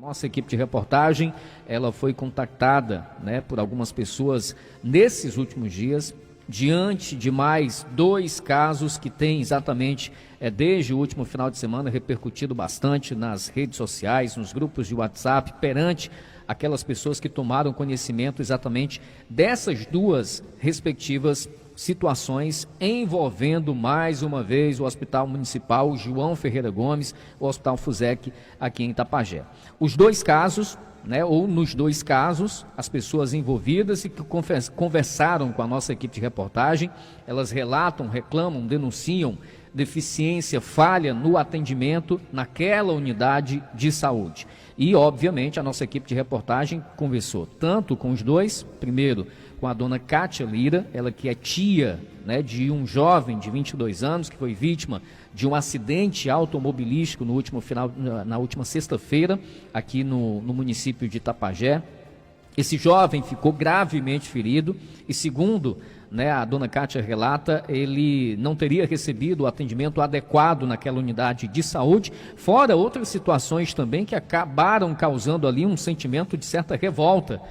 A nossa equipe de reportagem, ela foi contactada, né, por algumas pessoas nesses últimos dias, diante de mais 2 casos que têm exatamente, desde o último final de semana, repercutido bastante nas redes sociais, nos grupos de WhatsApp, perante aquelas pessoas que tomaram conhecimento exatamente dessas 2 respectivas situações envolvendo mais uma vez o Hospital Municipal João Ferreira Gomes, o Hospital FUSEC aqui em Itapajé. Os 2 casos, né, ou nos 2 casos, as pessoas envolvidas e que conversaram com a nossa equipe de reportagem, elas relatam, reclamam, denunciam deficiência, falha no atendimento naquela unidade de saúde. E, obviamente, a nossa equipe de reportagem conversou tanto com os 2, primeiro com a dona Kátia Lira, ela que é tia, né, de um jovem de 22 anos que foi vítima de um acidente automobilístico na última sexta-feira, aqui no município de Itapajé. Esse jovem ficou gravemente ferido e, segundo, né, a dona Kátia relata, ele não teria recebido o atendimento adequado naquela unidade de saúde, fora outras situações também que acabaram causando ali um sentimento de certa revolta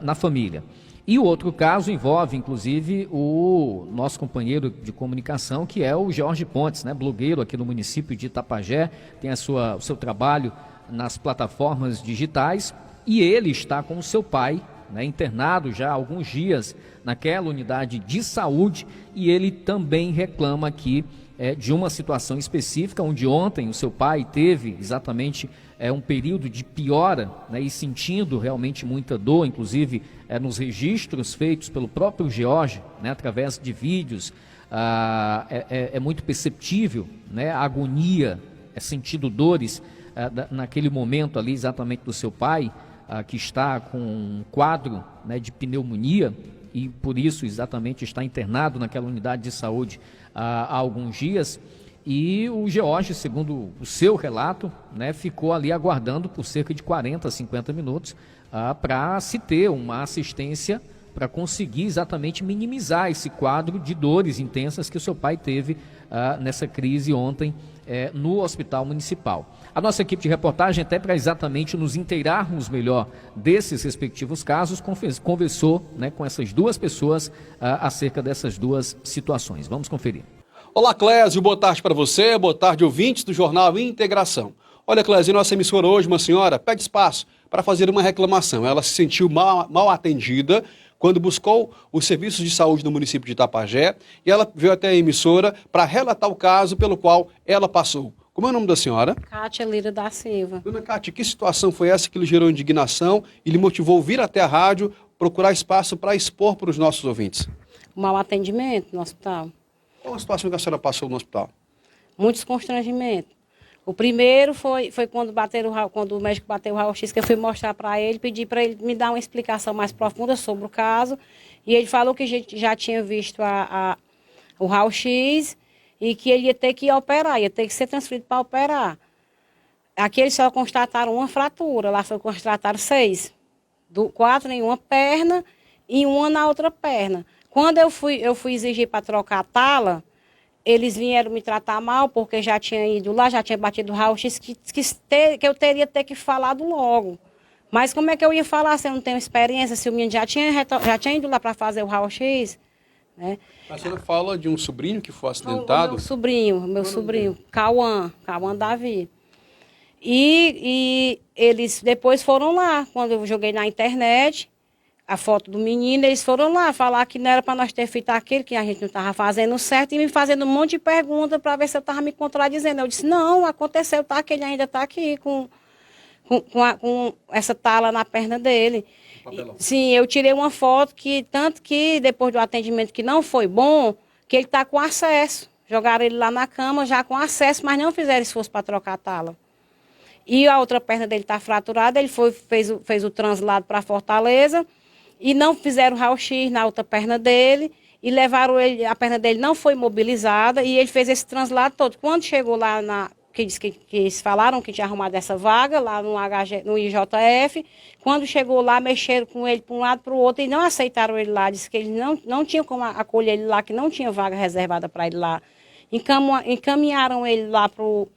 na família. E o outro caso envolve, inclusive, o nosso companheiro de comunicação, que é o Jorge Pontes, né, blogueiro aqui no município de Itapajé, tem o seu trabalho nas plataformas digitais, e ele está com o seu pai, né, internado já há alguns dias naquela unidade de saúde, e ele também reclama aqui de uma situação específica, onde ontem o seu pai teve exatamente um período de piora, né, e sentindo realmente muita dor, inclusive nos registros feitos pelo próprio Jorge, né, através de vídeos, é muito perceptível, né, a agonia, sentindo dores naquele momento ali exatamente do seu pai, que está com um quadro, né, de pneumonia e por isso exatamente está internado naquela unidade de saúde há alguns dias. E o Jorge, segundo o seu relato, né, ficou ali aguardando por cerca de 40, 50 minutos para se ter uma assistência para conseguir exatamente minimizar esse quadro de dores intensas que o seu pai teve nessa crise ontem no Hospital Municipal. A nossa equipe de reportagem, até para exatamente nos inteirarmos melhor desses respectivos casos, conversou, né, com essas 2 pessoas acerca dessas 2 situações. Vamos conferir. Olá, Clésio, boa tarde para você, boa tarde, ouvintes do Jornal Integração. Olha, Clésio, em nossa emissora hoje, uma senhora pede espaço para fazer uma reclamação. Ela se sentiu mal atendida quando buscou os serviços de saúde no município de Itapajé e ela veio até a emissora para relatar o caso pelo qual ela passou. Como é o nome da senhora? Kátia Lira da Silva. Dona Kátia, que situação foi essa que lhe gerou indignação e lhe motivou vir até a rádio procurar espaço para expor para os nossos ouvintes? Mau atendimento no hospital. Qual a situação que a senhora passou no hospital? Muitos constrangimentos. O primeiro foi quando o médico bateu o raio-x, que eu fui mostrar para ele, pedi para ele me dar uma explicação mais profunda sobre o caso. E ele falou que já tinha visto o raio-x e que ele ia ter que operar, ia ter que ser transferido para operar. Aqui eles só constataram uma fratura, lá foi constataram 6. 4 em uma perna e uma na outra perna. Quando eu fui exigir para trocar a tala, eles vieram me tratar mal, porque já tinha ido lá, já tinha batido o raio-x, que eu teria que falado logo. Mas como é que eu ia falar se eu não tenho experiência, se o menino já tinha ido lá para fazer o raio-x? Né? A senhora fala de um sobrinho que foi acidentado? Meu sobrinho, Cauã Davi. E eles depois foram lá, quando eu joguei na internet a foto do menino, eles foram lá falar que não era para nós ter feito aquilo, que a gente não estava fazendo certo, e me fazendo um monte de perguntas para ver se eu estava me contradizendo. Eu disse, não, aconteceu, tá, que ele ainda está aqui com essa tala na perna dele. Sim, eu tirei uma foto tanto que depois do atendimento que não foi bom, que ele está com acesso. Jogaram ele lá na cama já com acesso, mas não fizeram esforço para trocar a tala. E a outra perna dele está fraturada, ele fez o translado para Fortaleza, e não fizeram raio-x na outra perna dele, e levaram ele, a perna dele não foi mobilizada, e ele fez esse translado todo. Quando chegou lá, que eles falaram que tinha arrumado essa vaga, lá no IJF, quando chegou lá, mexeram com ele para um lado e para o outro, e não aceitaram ele lá, disse que ele não tinha como acolher ele lá, que não tinha vaga reservada para ele lá. Encaminharam ele lá para o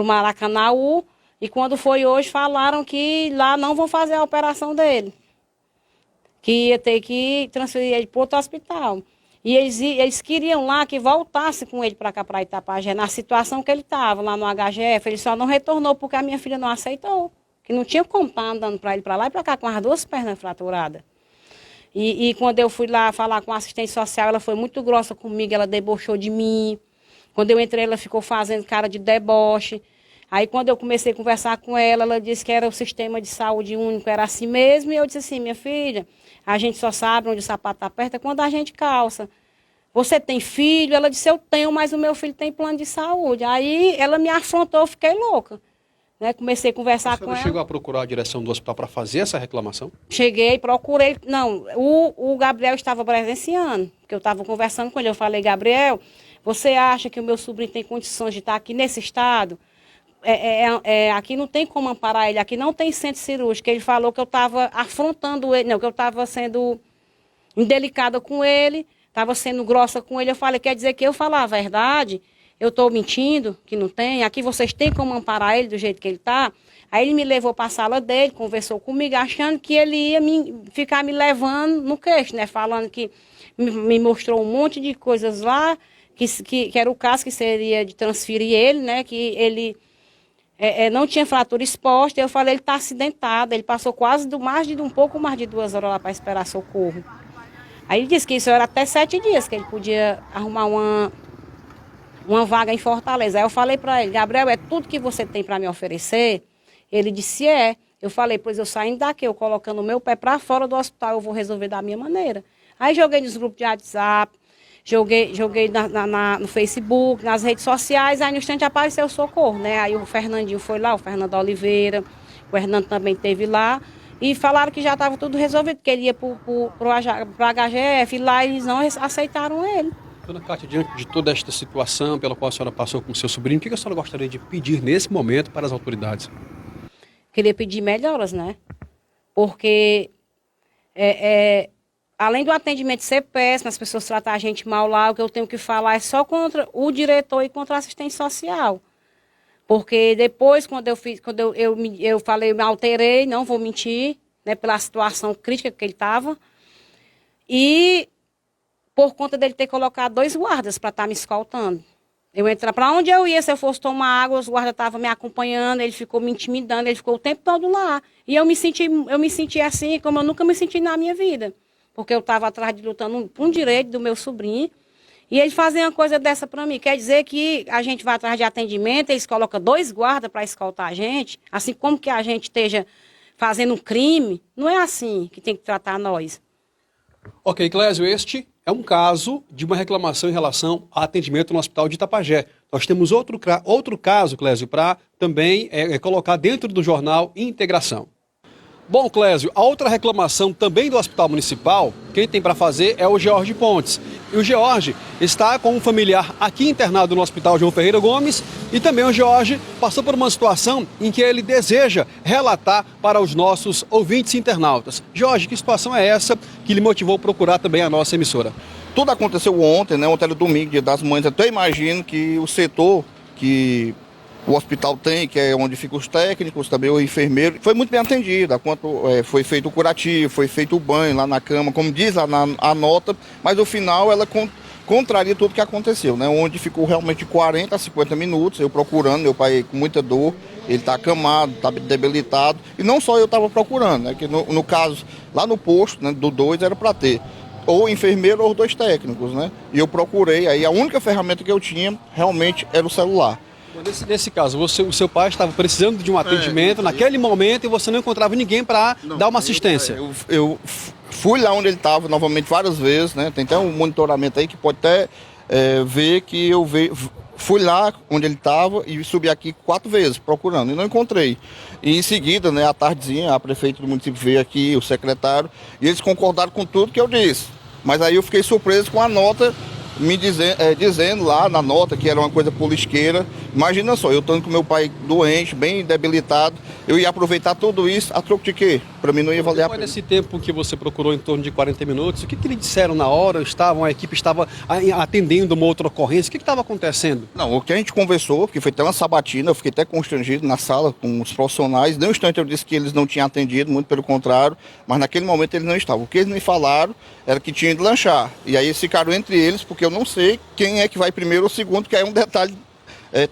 Maracanaú, E quando foi hoje, falaram que lá não vão fazer a operação dele. Que ia ter que transferir ele para outro hospital. E eles queriam lá que voltasse com ele para cá, para Itapajé, na situação que ele estava, lá no HGF. Ele só não retornou porque a minha filha não aceitou. Que não tinha como estar andando para ele para lá e para cá com as duas pernas fraturadas. E quando eu fui lá falar com a assistente social, ela foi muito grossa comigo, ela debochou de mim. Quando eu entrei, ela ficou fazendo cara de deboche. Aí, quando eu comecei a conversar com ela, ela disse que era o sistema de saúde único, era assim mesmo. E eu disse assim, minha filha, a gente só sabe onde o sapato aperta quando a gente calça. Você tem filho? Ela disse, eu tenho, mas o meu filho tem plano de saúde. Aí, ela me afrontou, eu fiquei louca. Né? Comecei a conversar com ela. Você chegou a procurar a direção do hospital para fazer essa reclamação? Cheguei, procurei. Não, o Gabriel estava presenciando, porque eu estava conversando com ele. Eu falei, Gabriel, você acha que o meu sobrinho tem condições de estar aqui nesse estado? Aqui não tem como amparar ele, aqui não tem centro cirúrgico. Ele falou que eu estava afrontando ele, não, que eu estava sendo indelicada com ele, estava sendo grossa com ele. Eu falei, quer dizer que eu falar a verdade? Eu estou mentindo, que não tem, aqui vocês têm como amparar ele do jeito que ele está. Aí ele me levou para a sala dele, conversou comigo, achando que ele ia ficar me levando no queixo, né? Falando que me mostrou um monte de coisas lá, que era o caso que seria de transferir ele, né? Que ele não tinha fratura exposta. Eu falei, ele está acidentado, ele passou um pouco mais de 2 horas lá para esperar socorro. Aí ele disse que isso era até 7 dias, que ele podia arrumar uma vaga em Fortaleza. Aí eu falei para ele, Gabriel, é tudo que você tem para me oferecer? Ele disse, é. Eu falei, pois eu saindo daqui, eu colocando o meu pé para fora do hospital, eu vou resolver da minha maneira. Aí joguei nos grupos de WhatsApp, joguei no Facebook, nas redes sociais, aí no instante apareceu o socorro, né? Aí o Fernandinho foi lá, o Fernando Oliveira, o Hernando também esteve lá, e falaram que já estava tudo resolvido, que ele ia para o HGF, e lá eles não aceitaram ele. Dona Cátia, diante de toda esta situação pela qual a senhora passou com o seu sobrinho, o que a senhora gostaria de pedir nesse momento para as autoridades? Queria pedir melhoras, né? Porque, além do atendimento ser péssimo, as pessoas tratam a gente mal lá, o que eu tenho que falar é só contra o diretor e contra a assistente social. Porque depois, quando eu falei, eu me alterei, não vou mentir, né? Pela situação crítica que ele estava. E por conta dele ter colocado 2 guardas para estar me escoltando. Eu entrar para onde eu ia, se eu fosse tomar água, os guardas estavam me acompanhando, ele ficou me intimidando, ele ficou o tempo todo lá. E eu me senti assim, como eu nunca me senti na minha vida. Porque eu estava atrás de lutando por um direito do meu sobrinho. E eles fazem uma coisa dessa para mim. Quer dizer que a gente vai atrás de atendimento, eles colocam 2 guardas para escoltar a gente, assim como que a gente esteja fazendo um crime. Não é assim que tem que tratar nós. Ok, Clésio, este é um caso de uma reclamação em relação ao atendimento no hospital de Itapajé. Nós temos outro caso, Clésio, para também colocar dentro do jornal Integração. Bom, Clésio, a outra reclamação também do Hospital Municipal, quem tem para fazer é o George Pontes. E o George está com um familiar aqui internado no Hospital João Ferreira Gomes e também o George passou por uma situação em que ele deseja relatar para os nossos ouvintes internautas. George, que situação é essa que lhe motivou a procurar também a nossa emissora? Tudo aconteceu ontem, né? Ontem era domingo, Dia das Mães. Até imagino que o setor que o hospital tem, que é onde ficam os técnicos, também o enfermeiro, foi muito bem atendido. Foi feito o curativo, foi feito o banho lá na cama, como diz lá a nota, mas no final ela contraria tudo que aconteceu, né? Onde ficou realmente 40 a 50 minutos, eu procurando, meu pai com muita dor, ele está acamado, está debilitado, e não só eu estava procurando, né? Que no caso, lá no posto, né, do 2 era para ter ou enfermeiro ou 2 técnicos, né? E eu procurei, aí a única ferramenta que eu tinha realmente era o celular. Nesse caso, o seu pai estava precisando de um atendimento naquele momento e você não encontrava ninguém para dar uma assistência. Eu fui lá onde ele estava novamente várias vezes, né? Tem até um monitoramento aí que pode até ver que eu fui lá onde ele estava e subi aqui 4 vezes procurando e não encontrei. E em seguida, né, à tardezinha, a prefeita do município veio aqui, o secretário, e eles concordaram com tudo que eu disse. Mas aí eu fiquei surpreso com a nota me dizendo lá na nota que era uma coisa politisqueira, Imagina só, eu estando com meu pai doente, bem debilitado, eu ia aproveitar tudo isso a troco de quê? Para mim não ia valer a Depois pena. desse tempo que você procurou, em torno de 40 minutos, o que lhe disseram na hora? A equipe estava atendendo uma outra ocorrência? O que estava acontecendo? Não, o que a gente conversou, que foi até uma sabatina, eu fiquei até constrangido na sala com os profissionais. Nem um instante eu disse que eles não tinham atendido, muito pelo contrário, mas naquele momento eles não estavam. O que eles me falaram era que tinha ido lanchar. E aí eles ficaram entre eles, porque eu não sei quem é que vai primeiro ou segundo, que é um detalhe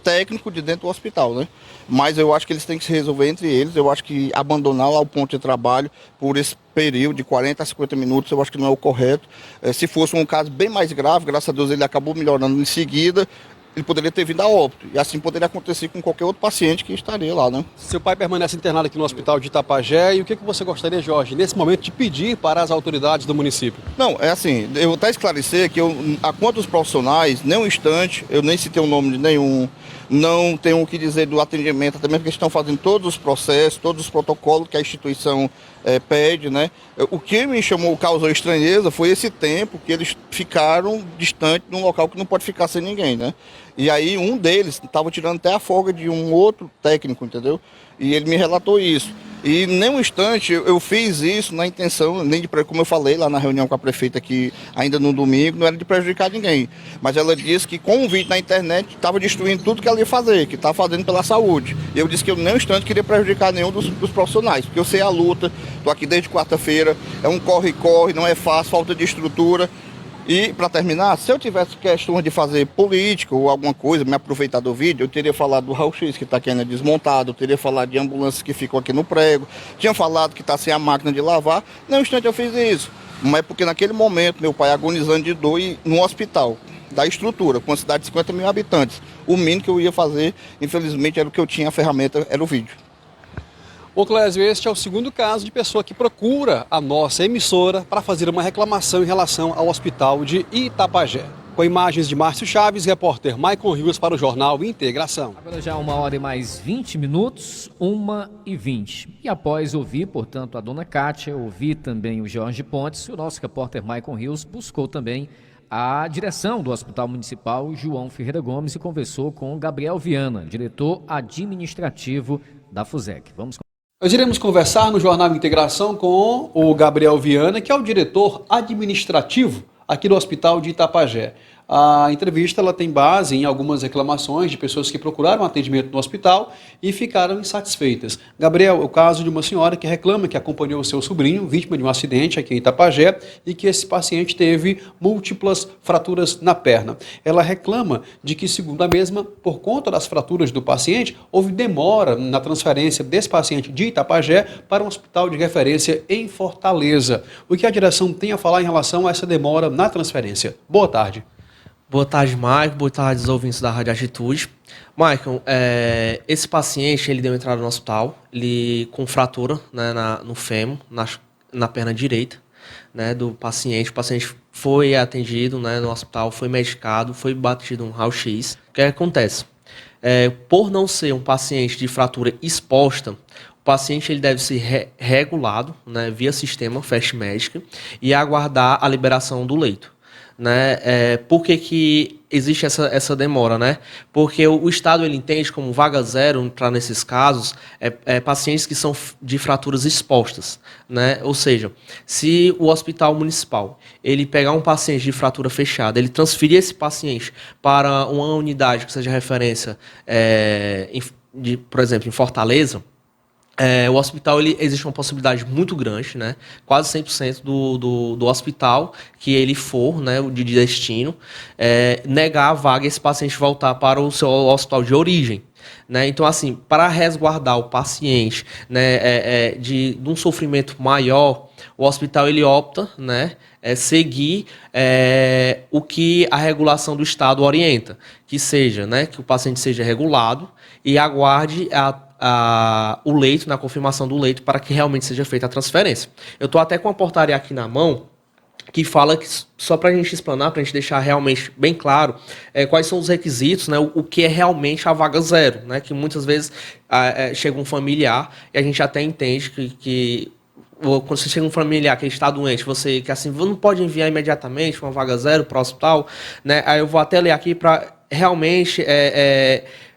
técnico de dentro do hospital, né? Mas eu acho que eles têm que se resolver entre eles. Eu acho que abandonar lá o ponto de trabalho por esse período de 40 a 50 minutos, eu acho que não é o correto. Se fosse um caso bem mais grave, graças a Deus ele acabou melhorando em seguida, ele poderia ter vindo a óbito. E assim poderia acontecer com qualquer outro paciente que estaria lá, né? Seu pai permanece internado aqui no hospital de Itapajé. E o que você gostaria, Jorge, nesse momento, de pedir para as autoridades do município? Não, é assim, eu vou até esclarecer que a conta dos profissionais, nem um instante, eu nem citei o nome de nenhum, não tenho o que dizer do atendimento, até mesmo porque eles estão fazendo todos os processos, todos os protocolos que a instituição pede, né? O que me causou estranheza foi esse tempo que eles ficaram distante num local que não pode ficar sem ninguém, né? E aí um deles estava tirando até a folga de um outro técnico, entendeu? E ele me relatou isso. E nem um instante eu fiz isso na intenção, nem de, como eu falei lá na reunião com a prefeita aqui ainda no domingo, não era de prejudicar ninguém. Mas ela disse que com o vídeo na internet estava destruindo tudo que ela ia fazer, que estava fazendo pela saúde. E eu disse que eu nem um instante queria prejudicar nenhum dos profissionais, porque eu sei a luta, estou aqui desde quarta-feira, é um corre-corre, não é fácil, falta de estrutura. E, para terminar, se eu tivesse questão de fazer política ou alguma coisa, me aproveitar do vídeo, eu teria falado do raio-x que está aqui ainda desmontado, eu teria falado de ambulâncias que ficam aqui no prego, tinha falado que está sem a máquina de lavar. Não instante eu fiz isso, mas é porque naquele momento meu pai agonizando de dor e no hospital da estrutura, com uma cidade de 50 mil habitantes. O mínimo que eu ia fazer, infelizmente, era o que eu tinha, a ferramenta, era o vídeo. Ô Clésio, este é o segundo caso de pessoa que procura a nossa emissora para fazer uma reclamação em relação ao hospital de Itapajé. Com imagens de Márcio Chaves, repórter Maicon Rios para o Jornal Integração. Agora já 1h mais 20, 1h20. E após ouvir, portanto, a dona Kátia, ouvir também o Jorge Pontes, o nosso repórter Maicon Rios buscou também a direção do Hospital Municipal João Ferreira Gomes e conversou com Gabriel Viana, diretor administrativo da FUSEC. Nós iremos conversar no Jornal Integração com o Gabriel Viana, que é o diretor administrativo aqui do Hospital de Itapajé. A entrevista ela tem base em algumas reclamações de pessoas que procuraram atendimento no hospital e ficaram insatisfeitas. Gabriel, é o caso de uma senhora que reclama que acompanhou o seu sobrinho, vítima de um acidente aqui em Itapajé, e que esse paciente teve múltiplas fraturas na perna. Ela reclama de que, segundo a mesma, por conta das fraturas do paciente, houve demora na transferência desse paciente de Itapajé para um hospital de referência em Fortaleza. O que a direção tem a falar em relação a essa demora na transferência? Boa tarde. Boa tarde, Maicon. Boa tarde, os ouvintes da Rádio Atitude. Maicon, esse paciente, ele deu entrada no hospital, ele com fratura, né, no fêmur, na perna direita, né, do paciente. O paciente foi atendido, né, no hospital, foi medicado, foi batido um raio-x. O que acontece? Por não ser um paciente de fratura exposta, o paciente ele deve ser regulado, né, via sistema Fast Medic e aguardar a liberação do leito. Né? Por que existe essa demora? Né? Porque o Estado ele entende como vaga zero para nesses casos pacientes que são de fraturas expostas. Né? Ou seja, se o hospital municipal ele pegar um paciente de fratura fechada, ele transferir esse paciente para uma unidade que seja referência, por exemplo, em Fortaleza, o hospital existe uma possibilidade muito grande, né? Quase 100% do hospital que ele for, né, de destino, negar a vaga e esse paciente voltar para o seu hospital de origem. Né? Então, assim, para resguardar o paciente, né, de um sofrimento maior, o hospital ele opta, né, seguir o que a regulação do Estado orienta, que seja, né, que o paciente seja regulado e aguarde o leito, na confirmação do leito, para que realmente seja feita a transferência. Eu estou até com uma portaria aqui na mão que fala que, só para a gente explanar, para a gente deixar realmente bem claro quais são os requisitos, né, o que é realmente a vaga zero, né, que muitas vezes chega um familiar e a gente até entende que quando você chega um familiar que está doente, você que assim não pode enviar imediatamente uma vaga zero para o hospital, né, aí eu vou até ler aqui para realmente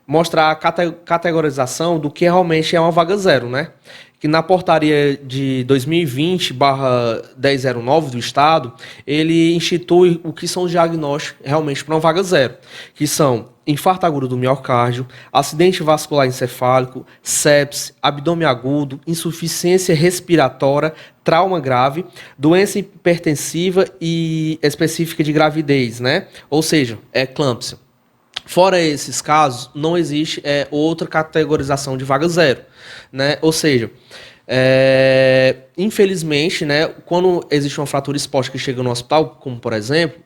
mostrar a categorização do que realmente é uma vaga zero, né? Que na portaria de 2020/1009 do Estado, ele institui o que são os diagnósticos realmente para uma vaga zero, que são infarto agudo do miocárdio, acidente vascular encefálico, sepse, abdômen agudo, insuficiência respiratória, trauma grave, doença hipertensiva e específica de gravidez, né? Ou seja, eclâmpsia. Fora esses casos, não existe outra categorização de vaga zero, né? Ou seja, infelizmente, né, quando existe uma fratura exposta que chega no hospital, como por exemplo,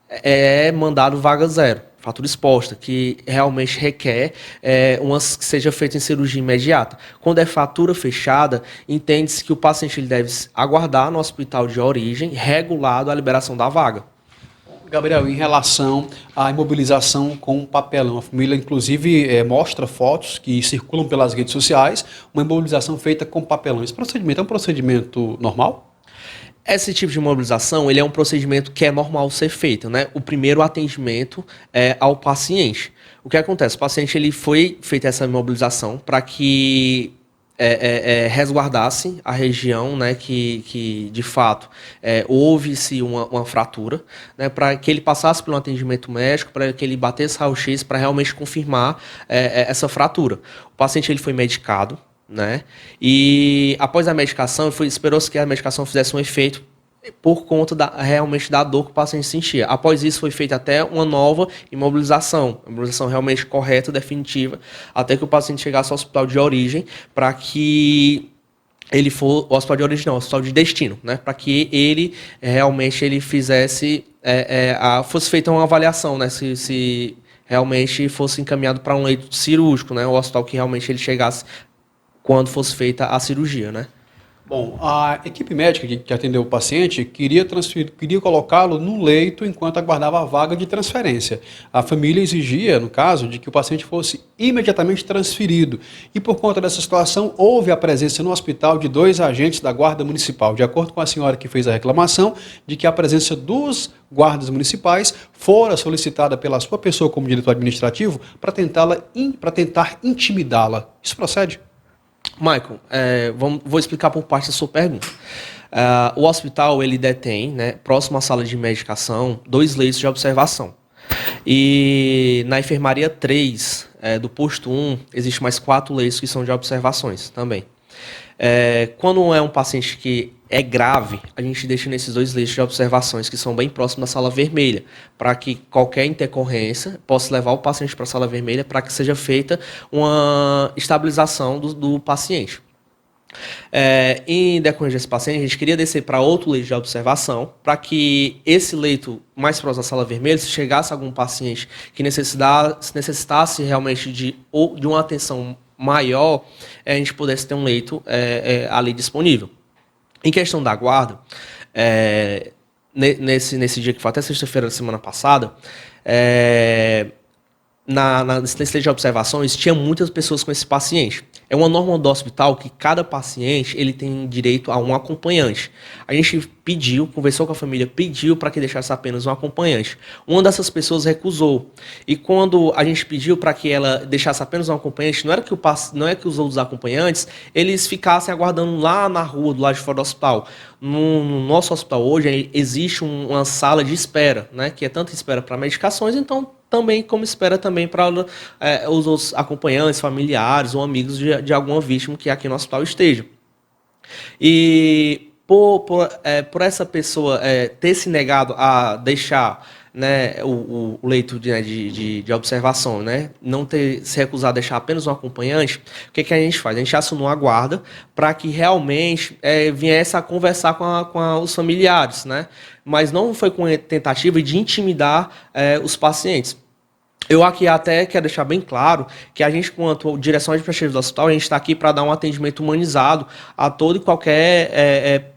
é mandado vaga zero, fratura exposta, que realmente requer que seja feita em cirurgia imediata. Quando é fratura fechada, entende-se que o paciente ele deve aguardar no hospital de origem, regulado a liberação da vaga. Gabriel, em relação à imobilização com papelão, a família inclusive mostra fotos que circulam pelas redes sociais, uma imobilização feita com papelão. Esse procedimento é um procedimento normal? Esse tipo de imobilização, ele é um procedimento que é normal ser feito, né? O primeiro atendimento é ao paciente. O que acontece? O paciente ele foi feita essa imobilização para que resguardasse a região, né, que de fato houve-se uma fratura, né, para que ele passasse por um atendimento médico, para que ele batesse raio-x para realmente confirmar essa fratura. O paciente ele foi medicado, né, e após a medicação, esperou-se que a medicação fizesse um efeito por conta realmente da dor que o paciente sentia. Após isso, foi feita até uma nova imobilização realmente correta, definitiva, até que o paciente chegasse ao hospital de origem, para que ele for o hospital de origem, não, o hospital de destino, né? Para que ele realmente fizesse, fosse feita uma avaliação, né? Se realmente fosse encaminhado para um leito cirúrgico, né? O hospital que realmente ele chegasse quando fosse feita a cirurgia, né? Bom, a equipe médica que atendeu o paciente queria colocá-lo no leito enquanto aguardava a vaga de transferência. A família exigia, no caso, de que o paciente fosse imediatamente transferido. E por conta dessa situação, houve a presença no hospital de 2 agentes da Guarda Municipal. De acordo com a senhora que fez a reclamação, de que a presença dos guardas municipais fora solicitada pela sua pessoa como diretor administrativo para tentar intimidá-la. Isso procede? Michael, vou explicar por parte da sua pergunta. O hospital ele detém, né, próximo à sala de medicação, 2 leitos de observação. E na enfermaria 3 do posto 1, existe mais 4 leitos que são de observações também. Quando é um paciente que é grave, a gente deixa nesses 2 leitos de observações que são bem próximos da sala vermelha, para que qualquer intercorrência possa levar o paciente para a sala vermelha para que seja feita uma estabilização do paciente. Em decorrência desse paciente, a gente queria descer para outro leito de observação, para que esse leito mais próximo da sala vermelha, se chegasse algum paciente que necessitasse realmente de uma atenção maior, a gente pudesse ter um leito ali disponível. Em questão da guarda, nesse dia que foi até sexta-feira da semana passada, nesse leito de observações, tinha muitas pessoas com esse paciente. É uma norma do hospital que cada paciente ele tem direito a um acompanhante. A gente conversou com a família, pediu para que deixasse apenas um acompanhante. Uma dessas pessoas recusou. E quando a gente pediu para que ela deixasse apenas um acompanhante, não é que os outros acompanhantes eles ficassem aguardando lá na rua, do lado de fora do hospital. No nosso hospital hoje existe uma sala de espera, né, que é tanto espera para medicações, então também como espera também para os outros acompanhantes, familiares ou amigos de alguma vítima que aqui no hospital esteja. E por essa pessoa ter se negado a deixar, né, o leito de observação, né, não ter se recusado a deixar apenas um acompanhante, o que a gente faz? A gente acionou a guarda para que realmente viesse a conversar com os familiares, né, mas não foi com a tentativa de intimidar os pacientes. Eu aqui até quero deixar bem claro que a gente, quanto direção administrativa do hospital, a gente está aqui para dar um atendimento humanizado a todo e qualquer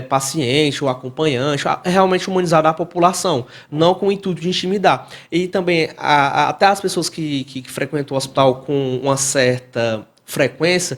paciente ou acompanhante, realmente humanizado à população, não com o intuito de intimidar. E também, até as pessoas que frequentam o hospital com uma certa frequência,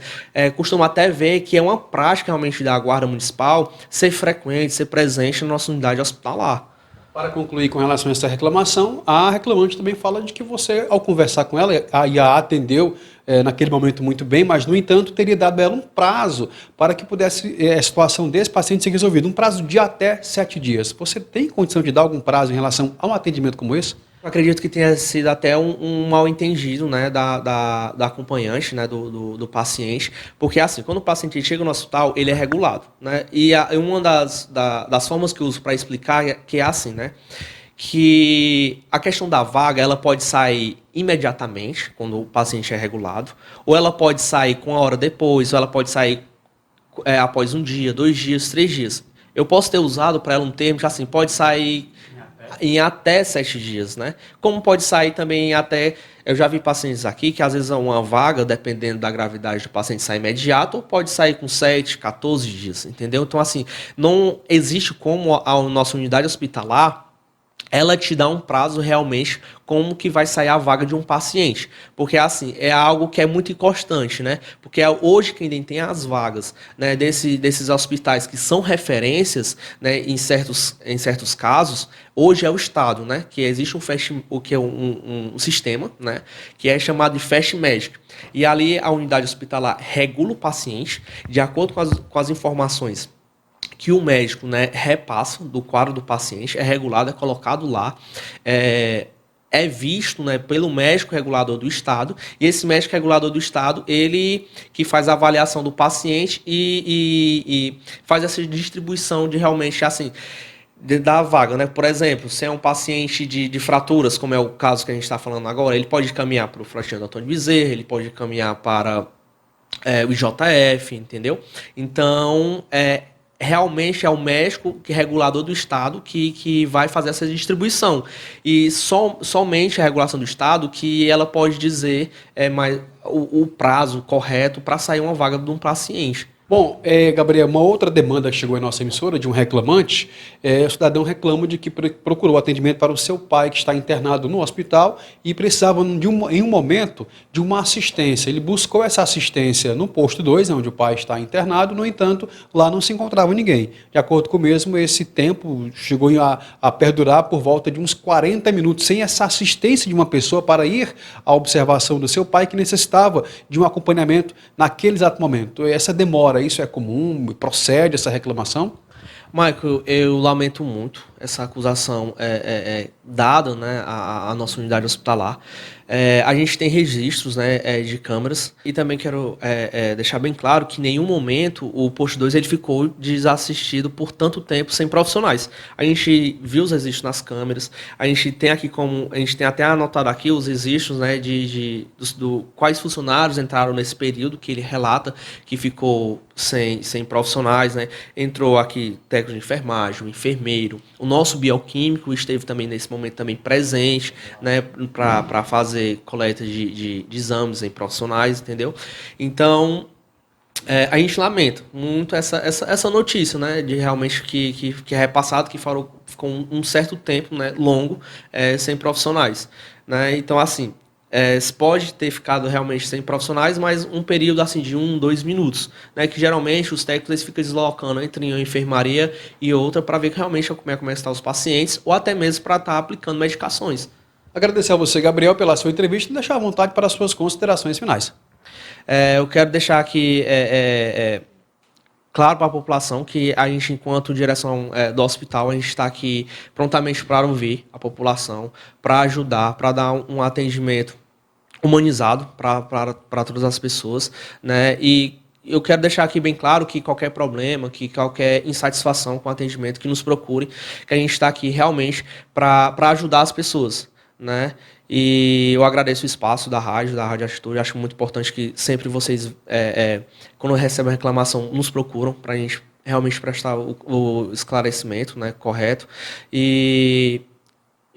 costumam até ver que é uma prática realmente da Guarda Municipal ser frequente, ser presente na nossa unidade hospitalar. Para concluir com relação a essa reclamação, a reclamante também fala de que você, ao conversar com ela, a atendeu naquele momento muito bem, mas, no entanto, teria dado a ela um prazo para que pudesse a situação desse paciente ser resolvida, um prazo de até 7 dias. Você tem condição de dar algum prazo em relação a um atendimento como esse? Eu acredito que tenha sido até um mal-entendido, né, da acompanhante, né, do paciente, porque assim, quando o paciente chega no hospital, ele é regulado, né, e uma das formas que eu uso para explicar que é assim, né, que a questão da vaga, ela pode sair imediatamente, quando o paciente é regulado, ou ela pode sair com a hora depois, ou ela pode sair após 1 dia, 2 dias, 3 dias. Eu posso ter usado para ela um termo que assim, pode sair em até 7 dias, né? Como pode sair também em até... Eu já vi pacientes aqui que às vezes uma vaga, dependendo da gravidade do paciente, sai imediato, ou pode sair com 7, 14 dias, entendeu? Então, assim, não existe como a nossa unidade hospitalar ela te dá um prazo realmente como que vai sair a vaga de um paciente. Porque, assim, é algo que é muito inconstante, né? Porque hoje quem tem as vagas, né, desses hospitais que são referências, né, em certos casos, hoje é o Estado, né? Que existe um sistema, né, que é chamado de Fast Medic. E ali a unidade hospitalar regula o paciente de acordo com as informações que o médico, né, repassa do quadro do paciente, é regulado, é colocado lá, é visto, né, pelo médico regulador do Estado, e esse médico regulador do Estado, ele que faz a avaliação do paciente e faz essa distribuição de realmente, assim, da vaga, né? Por exemplo, se é um paciente de fraturas, como é o caso que a gente está falando agora, ele pode caminhar para o Floriano Antônio Bezerra, ele pode caminhar para o IJF, entendeu? Então, realmente é o médico regulador do Estado que vai fazer essa distribuição. E somente a regulação do Estado que ela pode dizer o prazo correto para sair uma vaga de um paciente. Bom, Gabriel, uma outra demanda que chegou em nossa emissora de um reclamante, o cidadão reclama de que procurou atendimento para o seu pai que está internado no hospital e precisava em um momento de uma assistência. Ele buscou essa assistência no posto 2, onde o pai está internado, no entanto, lá não se encontrava ninguém. De acordo com o mesmo, esse tempo chegou a perdurar por volta de uns 40 minutos, sem essa assistência de uma pessoa para ir à observação do seu pai que necessitava de um acompanhamento naquele exato momento. Essa demora, isso é comum? Procede essa reclamação? Michael, eu lamento muito essa acusação dada, né, à nossa unidade hospitalar. A gente tem registros, né, de câmeras e também quero deixar bem claro que em nenhum momento o posto 2 ele ficou desassistido por tanto tempo sem profissionais. A gente viu os registros nas câmeras, a gente tem até anotado aqui os registros, né, quais funcionários entraram nesse período que ele relata que ficou sem profissionais, né? Entrou aqui técnico de enfermagem, um enfermeiro, o nosso bioquímico esteve também nesse momento também presente, né, para fazer coleta de exames em profissionais, entendeu? Então, a gente lamenta muito essa notícia, né, de realmente que é repassado, que ficou um certo tempo, né, longo, sem profissionais, né? Então, assim, pode ter ficado realmente sem profissionais, mas um período assim de 1, 2 minutos, né, que geralmente os técnicos eles ficam deslocando entre uma enfermaria e outra para ver realmente como é que estão os pacientes, ou até mesmo para estar aplicando medicações. Agradecer a você, Gabriel, pela sua entrevista e deixar à vontade para as suas considerações finais. Eu quero deixar aqui claro para a população que a gente, enquanto direção do hospital, a gente está aqui prontamente para ouvir a população, para ajudar, para dar um atendimento humanizado para todas as pessoas, né? E eu quero deixar aqui bem claro que qualquer problema, que qualquer insatisfação com o atendimento, que nos procure, que a gente está aqui realmente para ajudar as pessoas, né? E eu agradeço o espaço da Rádio Atitude. Acho muito importante que sempre vocês, quando recebem uma reclamação, nos procuram para a gente realmente prestar o esclarecimento, né, correto. E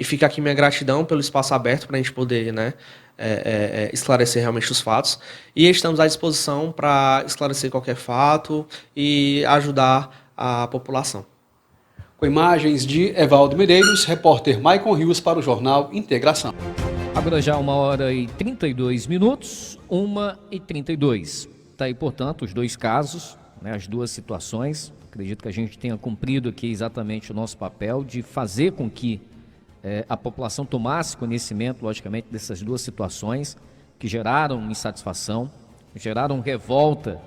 fica aqui minha gratidão pelo espaço aberto para a gente poder, né, esclarecer realmente os fatos. E estamos à disposição para esclarecer qualquer fato e ajudar a população. Com imagens de Evaldo Medeiros, repórter Maicon Rios para o Jornal Integração. Agora já 1h32, 1h32. Está aí, portanto, os dois casos, né, as duas situações. Acredito que a gente tenha cumprido aqui exatamente o nosso papel de fazer com que a população tomasse conhecimento, logicamente, dessas duas situações que geraram insatisfação, geraram revolta,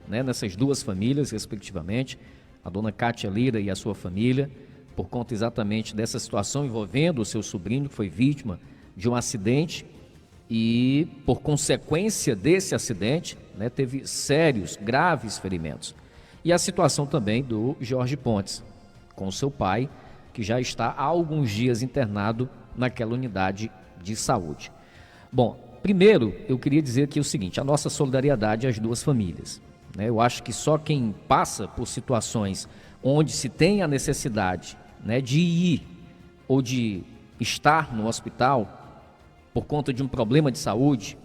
né, nessas duas famílias, respectivamente, a dona Cátia Lira e a sua família, por conta exatamente dessa situação envolvendo o seu sobrinho, que foi vítima de um acidente e, por consequência desse acidente, né, teve sérios, graves ferimentos. E a situação também do Jorge Pontes, com seu pai, que já está há alguns dias internado naquela unidade de saúde. Bom, primeiro eu queria dizer aqui o seguinte, a nossa solidariedade às duas famílias. Né? Eu acho que só quem passa por situações onde se tem a necessidade, né, de ir ou de estar no hospital por conta de um problema de saúde,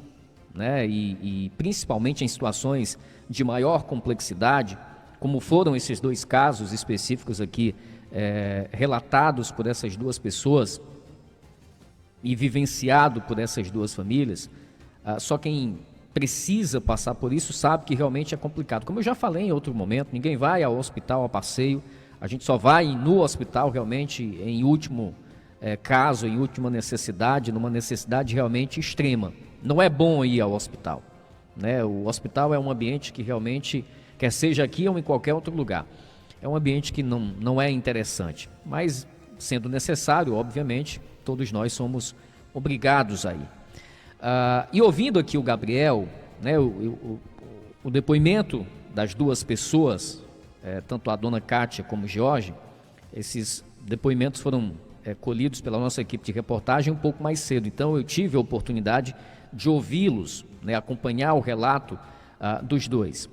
né, e principalmente em situações de maior complexidade, como foram esses dois casos específicos aqui relatados por essas duas pessoas e vivenciado por essas duas famílias, só quem precisa passar por isso sabe que realmente é complicado. Como eu já falei em outro momento, ninguém vai ao hospital a passeio, a gente só vai no hospital realmente em último caso, em última necessidade, numa necessidade realmente extrema. Não é bom ir ao hospital, né? O hospital é um ambiente que realmente, quer seja aqui ou em qualquer outro lugar, é um ambiente que não é interessante, mas sendo necessário, obviamente, todos nós somos obrigados a ir. E ouvindo aqui o Gabriel, né, o depoimento das duas pessoas, tanto a dona Cátia como o Jorge, esses depoimentos foram colhidos pela nossa equipe de reportagem um pouco mais cedo, então eu tive a oportunidade de ouvi-los, né, acompanhar o relato dos dois.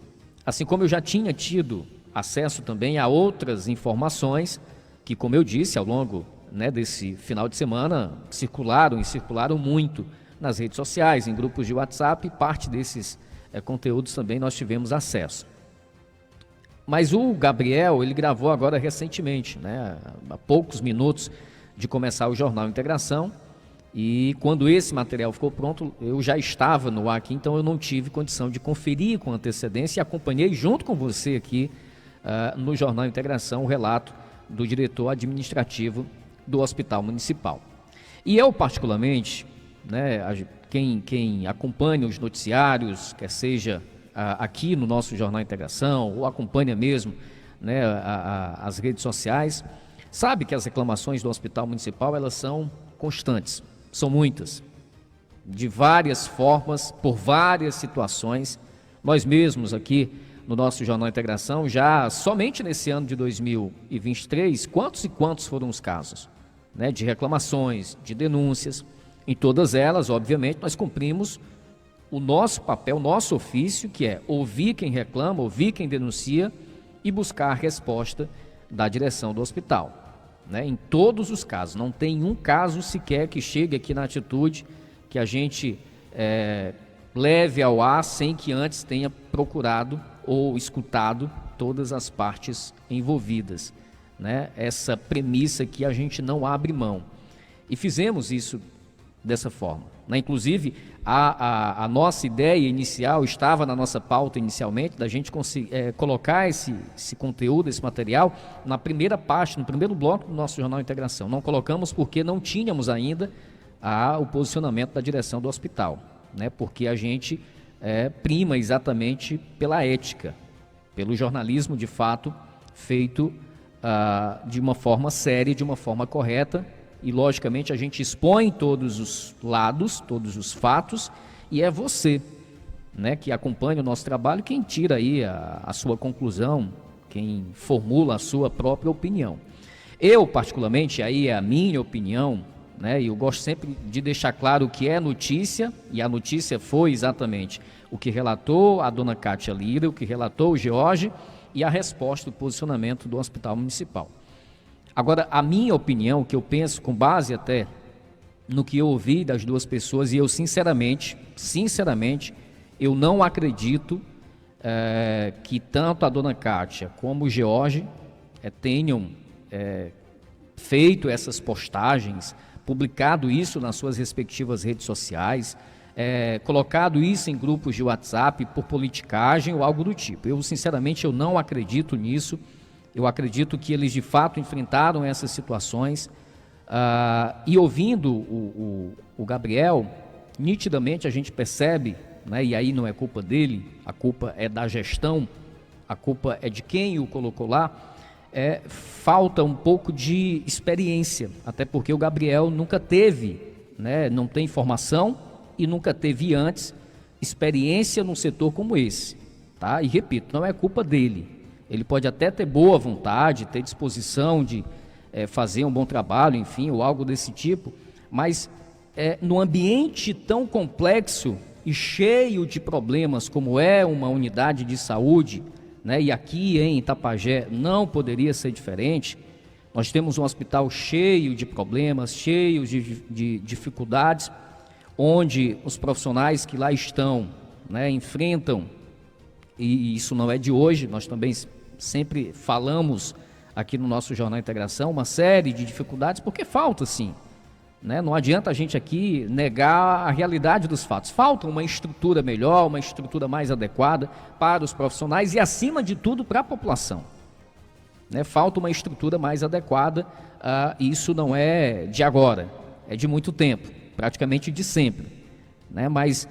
Assim como eu já tinha tido acesso também a outras informações que, como eu disse, ao longo, né, desse final de semana, circularam muito nas redes sociais, em grupos de WhatsApp, e parte desses conteúdos também nós tivemos acesso. Mas o Gabriel, ele gravou agora recentemente, né, há poucos minutos de começar o Jornal Integração, e quando esse material ficou pronto, eu já estava no ar aqui, então eu não tive condição de conferir com antecedência e acompanhei junto com você aqui no Jornal Integração o relato do diretor administrativo do Hospital Municipal. E eu, particularmente, né, quem acompanha os noticiários, quer seja aqui no nosso Jornal Integração, ou acompanha mesmo, né, as redes sociais, sabe que as reclamações do Hospital Municipal, elas são constantes, são muitas, de várias formas, por várias situações. Nós mesmos aqui no nosso Jornal Integração, já somente nesse ano de 2023, quantos e quantos foram os casos, né, de reclamações, de denúncias. Em todas elas, obviamente, nós cumprimos o nosso papel, nosso ofício, que é ouvir quem reclama, ouvir quem denuncia e buscar a resposta da direção do hospital. Né? Em todos os casos, não tem um caso sequer que chegue aqui na atitude que a gente leve ao ar sem que antes tenha procurado ou escutado todas as partes envolvidas, né? Essa premissa que a gente não abre mão. E fizemos isso dessa forma, né? Inclusive, a nossa ideia inicial estava na nossa pauta inicialmente, da gente colocar esse conteúdo, esse material, na primeira parte, no primeiro bloco do nosso Jornal Integração. Não colocamos porque não tínhamos ainda o posicionamento da direção do hospital, né? Porque a gente prima exatamente pela ética, pelo jornalismo de fato feito de uma forma séria, de uma forma correta, e logicamente a gente expõe todos os lados, todos os fatos, e é você, né, que acompanha o nosso trabalho, quem tira aí a sua conclusão, quem formula a sua própria opinião. Eu, particularmente, aí é a minha opinião, né, e eu gosto sempre de deixar claro o que é notícia, e a notícia foi exatamente o que relatou a dona Cátia Lira, o que relatou o Jorge, e a resposta do posicionamento do Hospital Municipal. Agora, a minha opinião, o que eu penso, com base até no que eu ouvi das duas pessoas, e eu sinceramente, eu não acredito que tanto a dona Cátia como o Jorge tenham feito essas postagens, publicado isso nas suas respectivas redes sociais, colocado isso em grupos de WhatsApp por politicagem ou algo do tipo. Eu, sinceramente, eu não acredito nisso. Eu acredito que eles, de fato, enfrentaram essas situações. E ouvindo o Gabriel, nitidamente a gente percebe, né, e aí não é culpa dele, a culpa é da gestão, a culpa é de quem o colocou lá, falta um pouco de experiência, até porque o Gabriel nunca teve, né, não tem formação e nunca teve antes experiência num setor como esse, tá? E repito, não é culpa dele, ele pode até ter boa vontade, ter disposição de fazer um bom trabalho, enfim, ou algo desse tipo, mas no ambiente tão complexo e cheio de problemas como é uma unidade de saúde, né, e aqui em Itapajé não poderia ser diferente. Nós temos um hospital cheio de problemas, cheio de dificuldades, onde os profissionais que lá estão, né, enfrentam, e isso não é de hoje, nós também sempre falamos aqui no nosso Jornal Integração, uma série de dificuldades, porque falta sim, né? Não adianta a gente aqui negar a realidade dos fatos. Falta uma estrutura melhor, uma estrutura mais adequada para os profissionais e, acima de tudo, para a população, né? Falta uma estrutura mais adequada, isso não é de agora, é de muito tempo, praticamente de sempre, né? Mas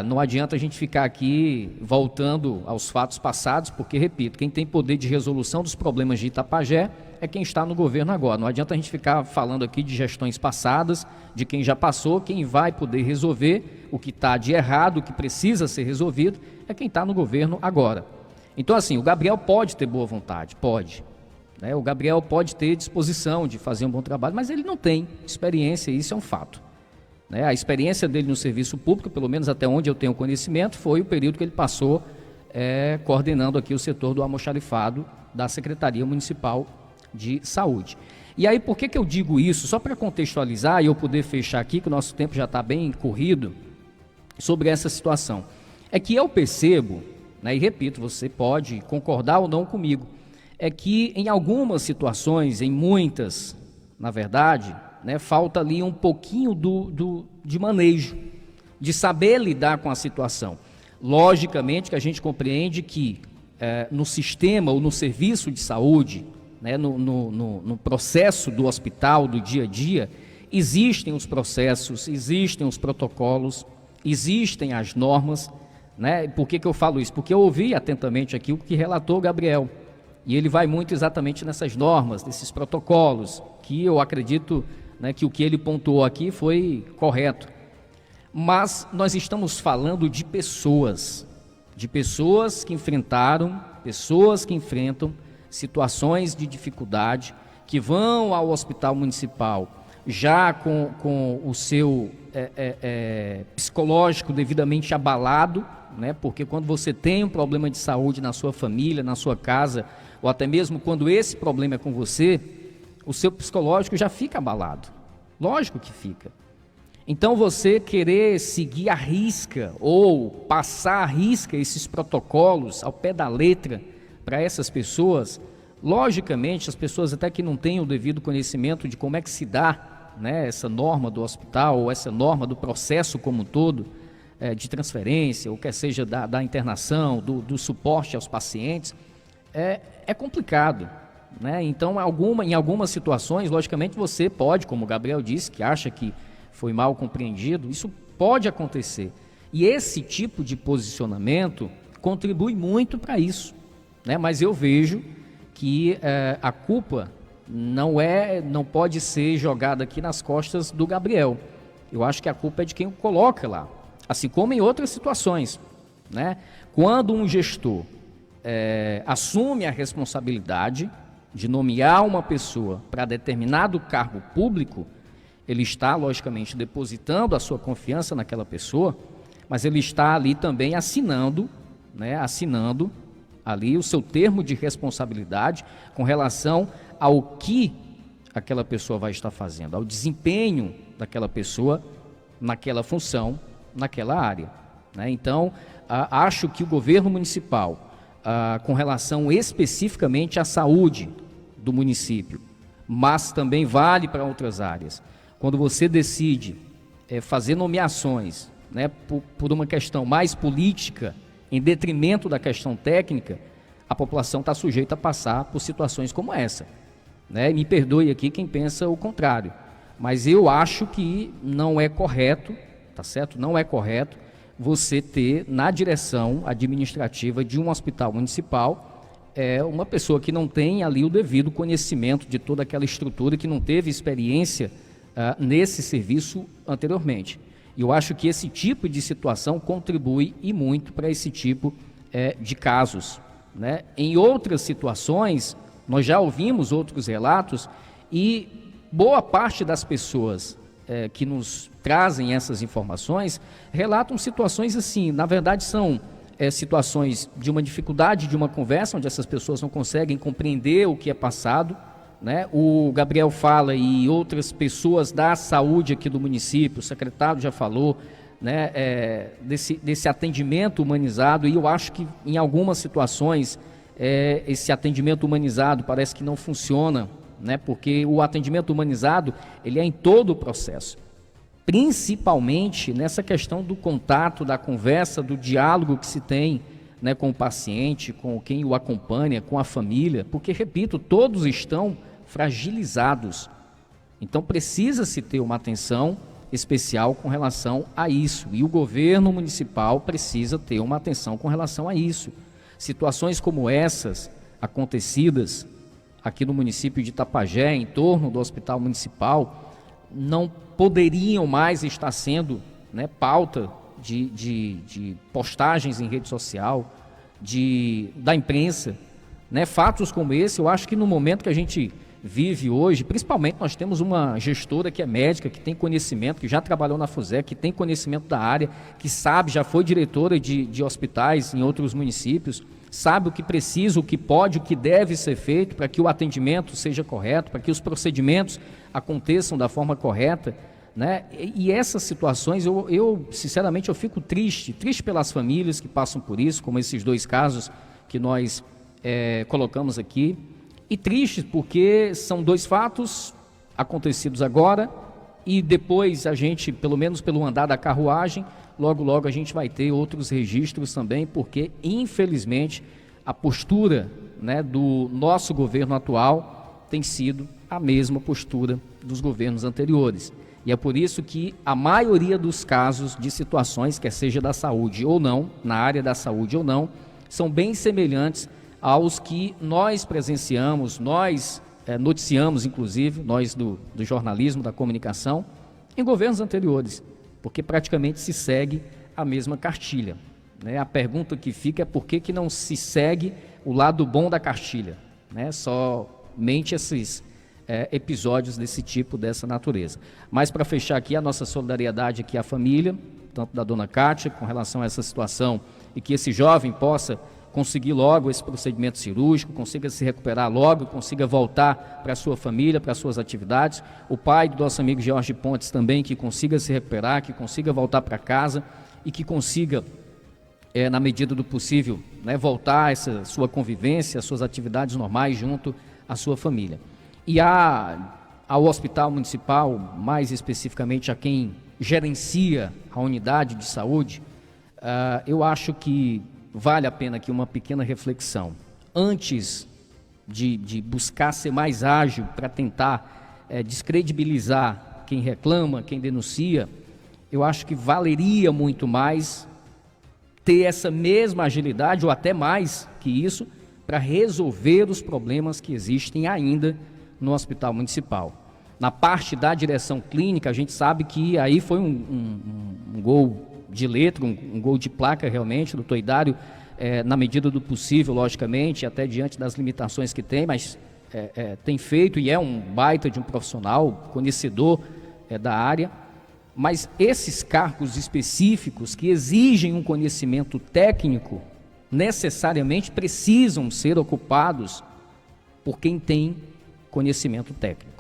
não adianta a gente ficar aqui voltando aos fatos passados, porque, repito, quem tem poder de resolução dos problemas de Itapajé é quem está no governo agora. Não adianta a gente ficar falando aqui de gestões passadas, de quem já passou. Quem vai poder resolver o que está de errado, o que precisa ser resolvido, é quem está no governo agora. Então, assim, o Gabriel pode ter boa vontade, pode, né? O Gabriel pode ter disposição de fazer um bom trabalho, mas ele não tem experiência, e isso é um fato, né? A experiência dele no serviço público, pelo menos até onde eu tenho conhecimento, foi o período que ele passou coordenando aqui o setor do almoxarifado da Secretaria Municipal de Saúde. E aí, por que eu digo isso? Só para contextualizar e eu poder fechar aqui, que o nosso tempo já está bem corrido, sobre essa situação. É que eu percebo, né, e repito, você pode concordar ou não comigo, é que em algumas situações, em muitas, na verdade, né, falta ali um pouquinho de manejo, de saber lidar com a situação. Logicamente que a gente compreende que no sistema ou no serviço de saúde, né, no processo do hospital, do dia a dia, existem os processos, existem os protocolos, existem as normas, né? Por que eu falo isso? Porque eu ouvi atentamente aqui o que relatou o Gabriel, e ele vai muito exatamente nessas normas, nesses protocolos, que eu acredito, né, que o que ele pontuou aqui foi correto. Mas nós estamos falando de pessoas que enfrentaram, pessoas que enfrentam situações de dificuldade, que vão ao hospital municipal já com o seu psicológico devidamente abalado, né? Porque quando você tem um problema de saúde na sua família, na sua casa, ou até mesmo quando esse problema é com você, o seu psicológico já fica abalado. Lógico que fica. Então, você querer seguir à risca ou passar à risca esses protocolos ao pé da letra para essas pessoas, logicamente, as pessoas até que não têm o devido conhecimento de como é que se dá, né, essa norma do hospital ou essa norma do processo como um todo, de transferência, ou quer seja da internação, do suporte aos pacientes, é complicado, né? Então, em algumas situações, logicamente, você pode, como o Gabriel disse, que acha que foi mal compreendido, isso pode acontecer. E esse tipo de posicionamento contribui muito para isso, né? Mas eu vejo que a culpa não pode ser jogada aqui nas costas do Gabriel. Eu acho que a culpa é de quem o coloca lá, assim como em outras situações, né? Quando um gestor assume a responsabilidade de nomear uma pessoa para determinado cargo público, ele está, logicamente, depositando a sua confiança naquela pessoa, mas ele está ali também assinando, né, ali o seu termo de responsabilidade com relação ao que aquela pessoa vai estar fazendo, ao desempenho daquela pessoa naquela função, naquela área, né? Então, acho que o governo municipal, com relação especificamente à saúde do município, mas também vale para outras áreas, quando você decide fazer nomeações né, por uma questão mais política, em detrimento da questão técnica, a população está sujeita a passar por situações como essa, né? Me perdoe aqui quem pensa o contrário, mas eu acho que não é correto, tá certo? Não é correto você ter na direção administrativa de um hospital municipal uma pessoa que não tem ali o devido conhecimento de toda aquela estrutura, que não teve experiência nesse serviço anteriormente. E eu acho que esse tipo de situação contribui e muito para esse tipo de casos, né? Em outras situações, nós já ouvimos outros relatos e boa parte das pessoas que nos trazem essas informações relatam situações assim, na verdade são situações de uma dificuldade de uma conversa, onde essas pessoas não conseguem compreender o que é passado, né? O Gabriel fala e outras pessoas da saúde aqui do município, o secretário já falou, né, desse atendimento humanizado, e eu acho que em algumas situações esse atendimento humanizado parece que não funciona, né, porque o atendimento humanizado ele é em todo o processo, principalmente nessa questão do contato, da conversa, do diálogo que se tem, né, com o paciente, com quem o acompanha, com a família, porque, repito, todos estão fragilizados. Então precisa-se ter uma atenção especial com relação a isso, e o governo municipal precisa ter uma atenção com relação a isso. Situações como essas acontecidas aqui no município de Itapajé, em torno do hospital municipal, não poderiam mais estar sendo, né, pauta de postagens em rede social, da imprensa, né? Fatos como esse, eu acho que no momento que a gente vive hoje, principalmente nós temos uma gestora que é médica, que tem conhecimento, que já trabalhou na FUSEC, que tem conhecimento da área, que sabe, já foi diretora de hospitais em outros municípios, sabe o que precisa, o que pode, o que deve ser feito para que o atendimento seja correto, para que os procedimentos aconteçam da forma correta, né? E essas situações, eu sinceramente eu fico triste pelas famílias que passam por isso, como esses dois casos que nós colocamos aqui, e triste porque são dois fatos acontecidos agora, e depois a gente, pelo menos pelo andar da carruagem, logo a gente vai ter outros registros também, porque infelizmente a postura, né, do nosso governo atual tem sido a mesma postura dos governos anteriores. E é por isso que a maioria dos casos de situações, quer seja da saúde ou não, na área da saúde ou não, são bem semelhantes aos que nós presenciamos, nós noticiamos, inclusive, nós do jornalismo, da comunicação, em governos anteriores, porque praticamente se segue a mesma cartilha, né? A pergunta que fica é por que não se segue o lado bom da cartilha, né? Somente esses episódios desse tipo, dessa natureza. Mas para fechar aqui, a nossa solidariedade aqui à família, tanto da dona Kátia, com relação a essa situação, e que esse jovem possa conseguir logo esse procedimento cirúrgico, consiga se recuperar logo, consiga voltar para a sua família, para as suas atividades. O pai do nosso amigo Jorge Pontes também, que consiga se recuperar, que consiga voltar para casa e que consiga, na medida do possível, né, voltar a essa sua convivência, as suas atividades normais junto à sua família. E ao hospital municipal, mais especificamente a quem gerencia a unidade de saúde, eu acho que vale a pena aqui uma pequena reflexão. Antes de buscar ser mais ágil para tentar descredibilizar quem reclama, quem denuncia, eu acho que valeria muito mais ter essa mesma agilidade, ou até mais que isso, para resolver os problemas que existem ainda no hospital municipal. Na parte da direção clínica, a gente sabe que aí foi um gol de letra, um gol de placa realmente, doutor Idário, na medida do possível, logicamente, até diante das limitações que tem, mas tem feito e é um baita de um profissional, conhecedor da área, mas esses cargos específicos que exigem um conhecimento técnico, necessariamente precisam ser ocupados por quem tem conhecimento técnico.